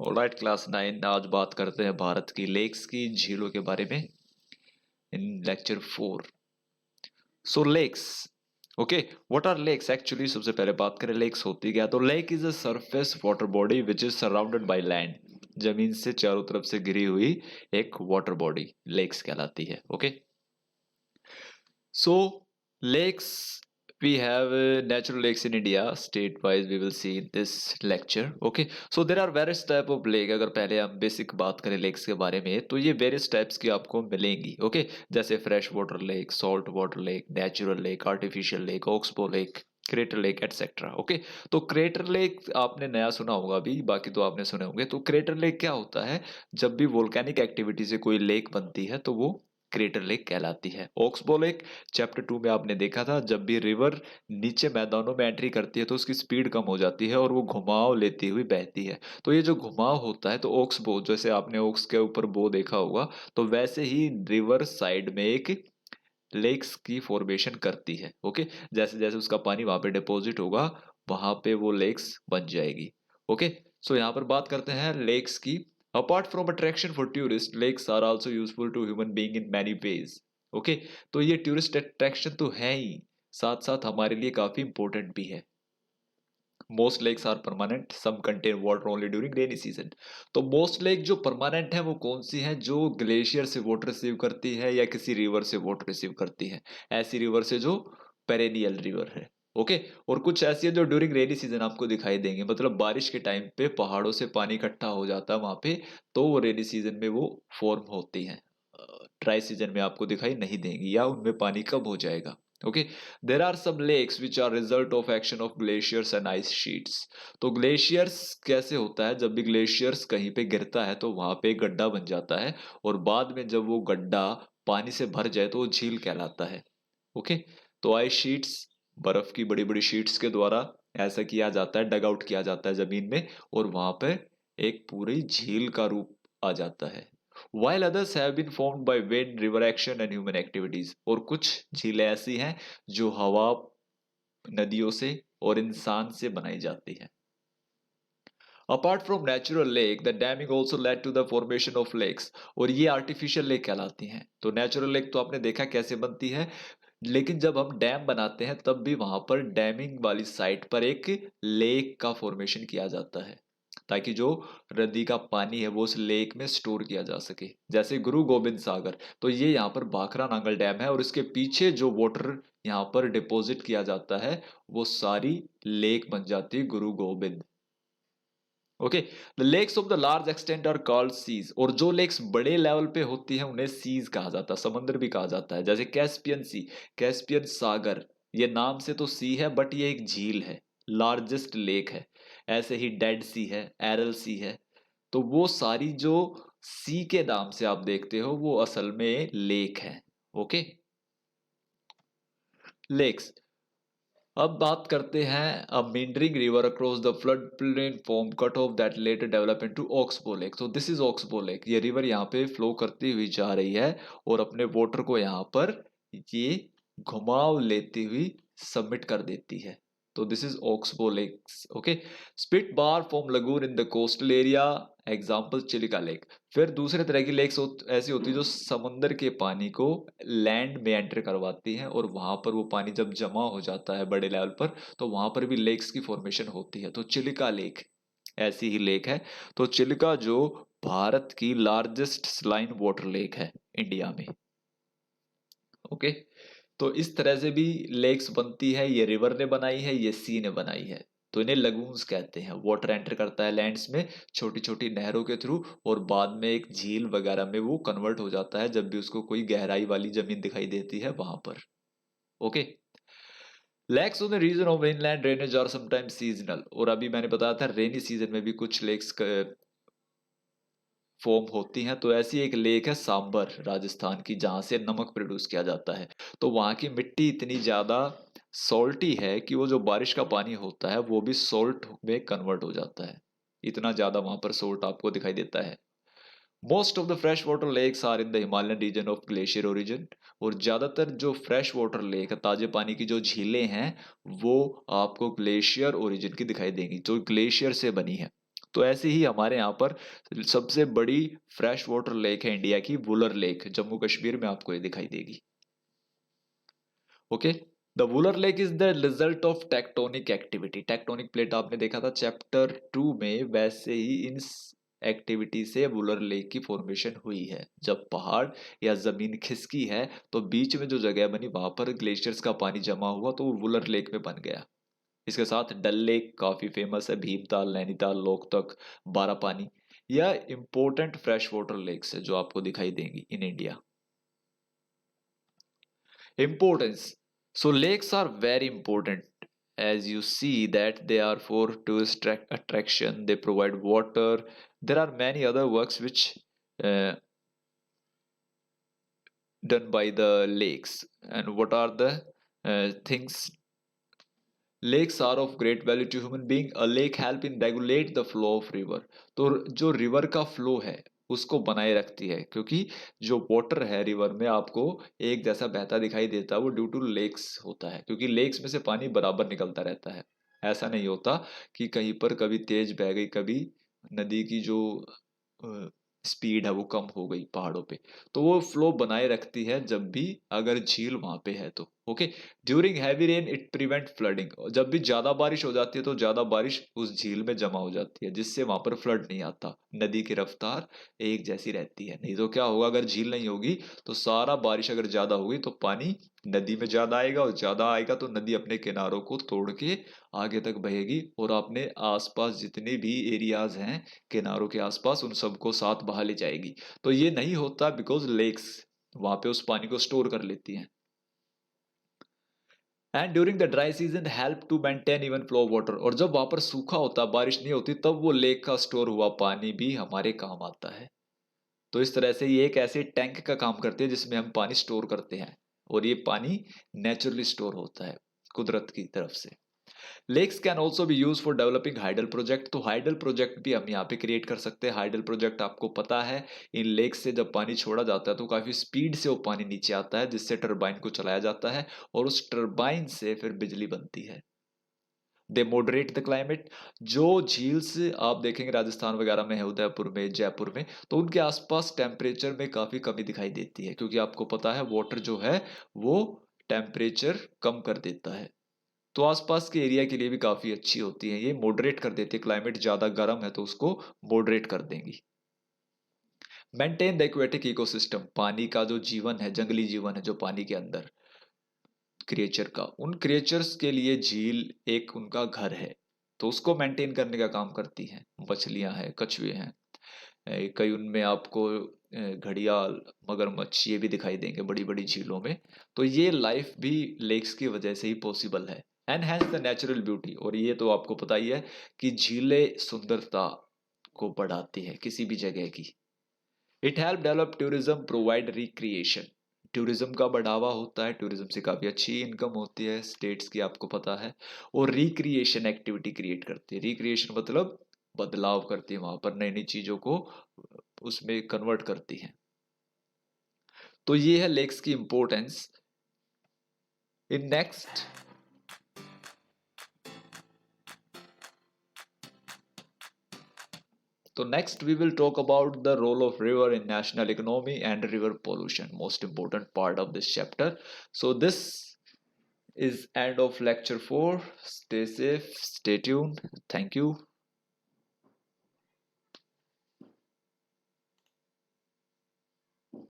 Alright class 9 आज बात करते हैं भारत की लेक्स की झीलों के बारे में in lecture 4। So lakes, okay, what are lakes actually. सबसे पहले बात करें लेक्स होती क्या। तो lake is a surface water body which is surrounded by land. जमीन से चारों तरफ से घिरी हुई एक वाटर बॉडी लेक्स कहलाती है। Okay, so lakes, we have natural lakes in India. State wise we will see in this lecture. Okay, so there are various type of lake. अगर पहले हम बेसिक बात करें लेक्स के बारे में तो ये वेरियस टाइप्स की आपको मिलेंगी। ओके, जैसे fresh water lake, salt water lake, natural lake, artificial lake, oxbow lake, crater lake etcetera. Okay, तो क्रेटर लेक आपने नया सुना होगा अभी, बाकी तो आपने सुने होंगे। तो क्रेटर लेक क्या होता है, जब भी वोल्केनिक एक्टिविटी से कोई लेक बनती है तो वो क्रेटर लेक कहलाती है। ऑक्सबो लेक चैप्टर 2 में आपने देखा था, जब भी रिवर नीचे मैदानों में एंट्री करती है तो उसकी स्पीड कम हो जाती है और वो घुमाव लेती हुई बहती है। तो ये जो घुमाव होता है, तो ओक्स बो, जैसे आपने ओक्स के ऊपर बो देखा होगा, तो वैसे ही रिवर साइड में एक लेक्स की फॉर्मेशन करती है। ओके, जैसे जैसे उसका पानी वहां पे डिपॉजिट होगा वहां पे वो लेक्स बन जाएगी। ओके, सो यहाँ पर बात करते हैं लेक्स की। Apart from attraction for tourist, lakes are also useful to human being in many ways. Okay, तो ये टूरिस्ट अट्रैक्शन तो है ही, साथ साथ हमारे लिए काफी इंपॉर्टेंट भी है। Most lakes are permanent, some contain water only during rainy season. तो मोस्ट लेक जो परमानेंट है वो कौन सी है, जो ग्लेशियर से वाटर रिसीव करती है या किसी रिवर से वाटर रिसीव करती है। ऐसी रिवर से जो पेरेनियल रिवर है। ओके, और कुछ ऐसी है जो ड्यूरिंग रेनी सीजन आपको दिखाई देंगे, मतलब बारिश के टाइम पे पहाड़ों से पानी इकट्ठा हो जाता है वहां पे, तो वो रेनी सीजन में वो फॉर्म होती है। ड्राई सीजन में आपको दिखाई नहीं देंगी या उनमें पानी कम हो जाएगा। Okay, there are some lakes which are result of action of glaciers and ice sheets. तो ग्लेशियर्स कैसे होता है, जब भी ग्लेशियर्स कहीं पे गिरता है तो वहां पे गड्ढा बन जाता है, और बाद में जब वो गड्ढा पानी से भर जाए तो वो झील कहलाता है। ओके, तो आइस शीट्स, बर्फ की बड़ी बड़ी शीट्स के द्वारा ऐसा किया जाता है, डग आउट किया जाता है जमीन में, और वहां पे एक पूरी झील का रूप आ जाता है। While others have been formed by wind, river action and human activities। और कुछ झीलें ऐसी हैं जो हवा, नदियों से और इंसान से बनाई जाती है। Apart from natural lake, the damming also led to the formation of lakes. और ये आर्टिफिशियल लेक कहलाती हैं। तो नेचुरल लेक तो आपने देखा कैसे बनती है, लेकिन जब हम डैम बनाते हैं तब भी वहां पर डैमिंग वाली साइट पर एक लेक का फॉर्मेशन किया जाता है, ताकि जो नदी का पानी है वो उस लेक में स्टोर किया जा सके। जैसे गुरु गोबिंद सागर, तो ये यहाँ पर भाखड़ा नांगल डैम है, और इसके पीछे जो वाटर यहाँ पर डिपॉजिट किया जाता है वो सारी लेक बन जाती है Guru Gobind. Okay, the lakes of the large extent are called seas. और जो लेक्स बड़े लेवल पे होती हैं उन्हें सीज कहा जाता है, समंदर भी कहा जाता है। जैसे कैस्पियन सी, कैस्पियन सागर, ये नाम से तो सी है बट ये एक झील है, लार्जेस्ट लेक है। ऐसे ही डेड सी है, एरल सी है। तो वो सारी जो सी के नाम से आप देखते हो वो असल में लेक है। Okay, lakes. अब बात करते हैं a meandering river across the flood plain form cut off that later develop into oxbow lake. तो दिस इज ऑक्सबो लेक। ये रिवर यहाँ पे फ्लो करती हुई जा रही है और अपने वाटर को यहाँ पर ये घुमाव लेती हुई सबमिट कर देती है। तो this is oxbow lakes. Okay, spit bar form lagoon in the coastal area, example Chilika lake. फिर दूसरे तरह की लेक्स ऐसी होती है जो समुंदर के पानी को लैंड में एंटर करवाती हैं, और वहां पर वो पानी जब जमा हो जाता है बड़े लेवल पर तो वहां पर भी लेक्स की फॉर्मेशन होती है। तो चिलिका लेक ऐसी ही लेक है। तो चिलिका जो भारत की लार्जेस्ट स्लाइन वाटर लेक है इंडिया में। ओके, तो इस तरह से भी लेक्स बनती है, ये रिवर ने बनाई है, ये सी ने बनाई है। तो इन्हें लगून्स कहते हैं। वाटर एंटर करता है लैंड्स में छोटी छोटी नहरों के थ्रू, और बाद में एक झील वगैरह में वो कन्वर्ट हो जाता है जब भी उसको कोई गहराई वाली जमीन दिखाई देती है वहां पर। Okay, lakes on the region of inland drainage are sometimes seasonal. और अभी मैंने बताया था रेनी सीजन में भी कुछ लेक्स फॉर्म होती हैं। तो ऐसी एक लेक है सांबर राजस्थान की, जहां से नमक प्रोड्यूस किया जाता है। तो वहां की मिट्टी इतनी ज्यादा सॉल्टी है कि वो जो बारिश का पानी होता है वो भी सॉल्ट में कन्वर्ट हो जाता है। इतना ज्यादा वहां पर सॉल्ट आपको दिखाई देता है। Most of the fresh water lakes are in the Himalayan region of glacier origin. और ज्यादातर जो फ्रेश वाटर लेक है, ताजे पानी की जो झीलें हैं, वो आपको ग्लेशियर ओरिजिन की दिखाई देंगी, जो ग्लेशियर से बनी है। तो ऐसे ही हमारे यहाँ पर सबसे बड़ी फ्रेश वाटर लेक है इंडिया की, वुलर लेक, जम्मू कश्मीर में आपको ये दिखाई देगी। Okay, the Wular lake is the result of tectonic activity. Tectonic plate आपने देखा था चैप्टर 2 में, वैसे ही इन एक्टिविटी से वुलर लेक की फॉर्मेशन हुई है। जब पहाड़ या जमीन खिसकी है तो बीच में जो जगह बनी वहां पर ग्लेशियर्स का पानी जमा हुआ तो वो वुलर लेक में बन गया। इसके साथ डल लेक काफी फेमस है, भीमताल, नैनीताल, लोकतक, बारापानी, या इंपॉर्टेंट फ्रेश वाटर लेक्स है जो आपको दिखाई देंगी in India. Importance. So lakes are very important, as you see that they are for tourist attraction. They provide water. There are many other works which uh, done by the lakes. And what are the things? Lakes are of great value to human being. A lake help in regulate the flow of river. तो जो river का flow है उसको बनाए रखती है, क्योंकि जो वाटर है रिवर में आपको एक जैसा बहता दिखाई देता है, वो ड्यू टू लेक्स होता है, क्योंकि लेक्स में से पानी बराबर निकलता रहता है। ऐसा नहीं होता कि कहीं पर कभी तेज बह गई, कभी नदी की जो स्पीड है वो कम हो गई पहाड़ों पे। तो वो फ्लो बनाए रखती है जब भी अगर झील वहां पे है तो। Okay, during heavy rain it prevent flooding. जब भी ज्यादा बारिश हो जाती है तो ज्यादा बारिश उस झील में जमा हो जाती है, जिससे वहां पर फ्लड नहीं आता। नदी की रफ्तार एक जैसी रहती है। नहीं तो क्या होगा, अगर झील नहीं होगी तो सारा बारिश अगर ज्यादा होगी तो पानी नदी में ज्यादा आएगा, और ज्यादा आएगा तो नदी अपने किनारों को तोड़ के आगे तक बहेगी, और अपने आसपास जितने भी एरियाज हैं किनारों के आसपास उन सबको साथ बहा ले जाएगी। तो ये नहीं होता बिकॉज लेक्स वहां पे उस पानी को स्टोर कर लेती हैं। And during the dry season help to maintain even flow water. और जब वहां पर सूखा होता, बारिश नहीं होती, तब वो लेक का स्टोर हुआ पानी भी हमारे काम आता है। तो इस तरह से ये एक ऐसे टैंक का काम करते हैं जिसमें हम पानी स्टोर करते हैं, और ये पानी नेचुरली स्टोर होता है कुदरत की तरफ से। Lakes can also be use for developing hydel project. तो हाइडल प्रोजेक्ट भी हम यहाँ पे क्रिएट कर सकते हैं। हाइडल प्रोजेक्ट आपको पता है, इन लेक्स से जब पानी छोड़ा जाता है तो काफी स्पीड से वो पानी नीचे आता है, जिससे टरबाइन को चलाया जाता है, और उस टरबाइन से फिर बिजली बनती है। They moderate the climate. जो झील्स आप देखेंगे राजस्थान वगैरह में है, उदयपुर में, जयपुर में, तो उनके आसपास टेम्परेचर में काफी कमी दिखाई देती है, क्योंकि आपको पता है वाटर जो है वो टेम्परेचर कम कर देता है। तो आसपास के एरिया के लिए भी काफी अच्छी होती है, ये मॉडरेट कर देती है। क्लाइमेट ज्यादा गर्म है तो उसको मॉडरेट कर देंगी। Maintain the aquatic ecosystem. पानी का जो जीवन है, जंगली जीवन है जो पानी के अंदर क्रिएचर का, उन क्रिएचर्स के लिए झील एक उनका घर है, तो उसको मेंटेन करने का काम करती हैं। मछलियां हैं, कछुए हैं, कई उनमें आपको घड़ियाल, मगरमच्छ ये भी दिखाई देंगे बड़ी बड़ी झीलों में। तो ये लाइफ भी लेक्स की वजह से ही पॉसिबल है। Enhance the natural beauty. और ये तो आपको पता ही है कि झीलें सुंदरता को बढ़ाती है किसी भी जगह की। It help develop tourism, provide recreation. Tourism का बढ़ावा होता है, टूरिज्म से काफी अच्छी इनकम होती है स्टेट्स की, आपको पता है। और रिक्रिएशन एक्टिविटी क्रिएट करती है। रिक्रिएशन मतलब बदलाव करती है, वहां पर नई नई चीजों को उसमें कन्वर्ट करती है। तो ये है लेक्स की importance. In next So next we will talk about the role of river in national economy and river pollution, most important part of this chapter. So this is end of lecture 4. Stay safe, stay tuned. Thank you.